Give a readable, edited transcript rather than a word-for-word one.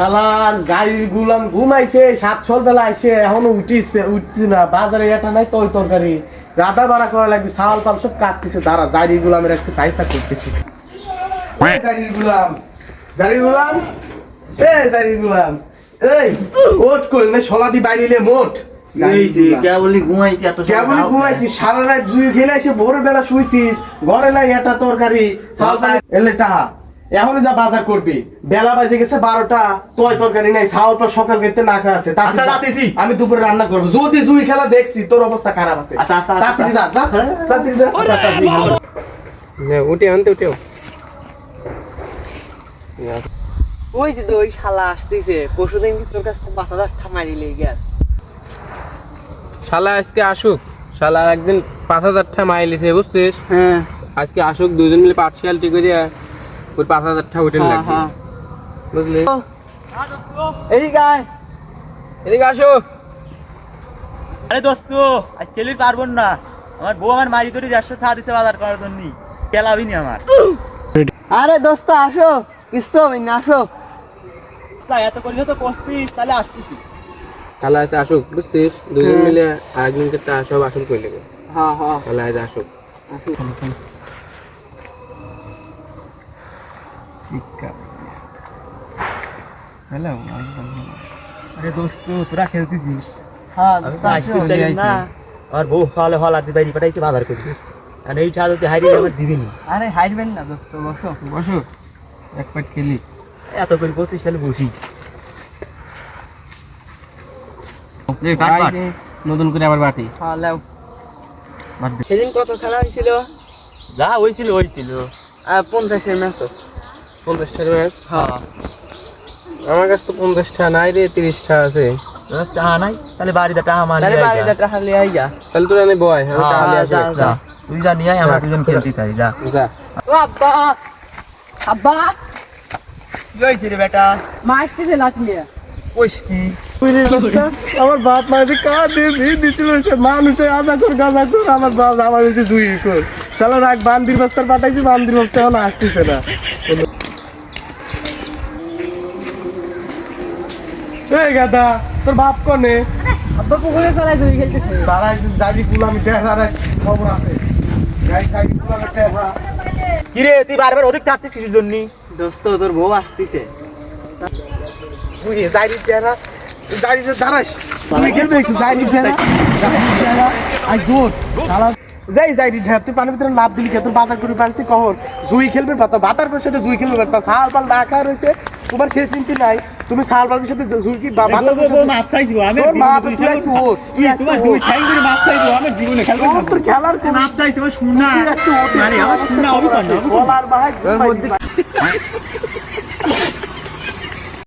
শালার গাড়ির গুলাম ঘুমাইছে 7 বেলা আইছে এখনো উঠছে না বাজারে এটা নাই তোর তরকারি গাদা বাড়া করা লাগবে চাল পাল সব কাটতেছে দাঁড়া গাড়ির গুলামের আজকে সাইজটা করতেছি গাড়ির গুলাম গাড়ির গুলাম এই ওট কই না শলাদি বাইরিলে মোট ঘুমাইছি সারা রাত জুই খেলে এসে ভোরবেলা শুইছিস ঘরে নাই এটা তরকারি চাল পাল এলে টাহা এখন যা বাজার করবি বেলা বাজে গেছে 12টা তোর তরকারি নাই চাউল পর সকাল খেতে না খা আছে আমি দুপুরে রান্না করবো যদি জুই খেলা দেখছি তোর অবস্থা খারাপ আছে উঠে আনতে উঠেও ওই যে ওই শালা আসতেছে পরশুদিন তোর কাছ থেকে 5,000 টাকা মারিলে গ্যাস শালা আজকে আসুক শালা একদিন 5,000 টাকা মাইলিছে বুঝছিস হ্যাঁ আজকে আসুক দুজন মিলে পার্সিয়ালিটি করে ওই 5,000 টাকা উঠে লাগবে বুঝলি এদিকে আসো আরে দোস্ত আজ খেলি পারবো না আমার বউ আমার মারি ধরে 100 টাকা দিছে বাজার করার জন্য খেলাবি নি আমার আরে দোস্ত আসো কিচ্ছু হবে না আসো এত করলে তো কষতিস তাহলে আসতেছি শালা আজকে আসুক বুঝছিস দুজন মিলে আরেকজনকে টাকা সব আসল করে নেবে হ্যাঁ হ্যাঁ শালা আজ আসুক হ্যালো আরে দোস্ত তোরা খেলতেছিস হ্যাঁ আমি তো আসতেছিলাম না আমার বউ সকালে হলাতে বাইরে পাঠাইছে বাজার করতে আর এই ছাদ যদি হারিয়ে আমার দিবিনি আরে হাইটবেন না দোস্ত বসো বসো এক পাট খেলি এত করে বসিস তাহলে বসি নতুন করে আবার বাটি হ্যাঁ লাও সেদিন কত খেলা হয়েছিল যা হয়েছিল 50 এর ম্যাচ 50 টাকার ম্যাচ হ্যাঁ আমার কাছে তো 50 টাকা নাই রে 30 টাকা আছে টাকা নাই তাহলে বাড়িতে টাকা মারি তাহলে বাড়িতে টাকা লিয়ে আইগা তাহলে তোরা নে বয় আমি টাকা নিয়ে আসি যা তুই যা নিয়ে আয় আমরা দুজন খেলতে তাই যা যা আব্বা আব্বা কি হয়েছে রে বেটা মারতে লাগলিয়া কইস কি আমার বাপ মাঝে দিচ্ছিল মানুষের আদা কর গাঁজা কর আমার বাপ আমার হচ্ছে জুই কর শালা রাখ বান্দির বস্তার পাঠাইছি বান্দির বস্তা এখন আসতেছে না এই গাদা তোর বাপ কনে আব্বা পুকুরে চলে জুই খেলতেছে তারা যাবি কুলামি দেখা খবর আছে গাই খাই কুলামে দেখা কি রে তুই বারবার অধিক থাকছিস কিসের জন্য দোস্ত তোর বউ আসতেছে তুই যাইনি দেখা যাইনি দাঁড়াস তুমি খেলবে একটু যাইনি দেখা আই গুড শালা যাই তুই পানির ভিতরে লাভ দিবি তোর বাজার করে পারছি কখন জুই খেলবে বাতার করে সাথে জুই খেলবে শাল পাল ডাকা রয়েছে তোমার সে চিন্তা নাই তুমি শাল পালের সাথে জুই কি বাতার মাপ চাইছো আমি তোর মা তুই আইছ ও তুই তোমার দুই ঠাই করে মাপ চাইছো আমি জীবনে খেলবো না তোর খেলার কোন মাপ চাইছো শুননা তুই একটু আরে আমার শুননা অবি কর না বলার ভাই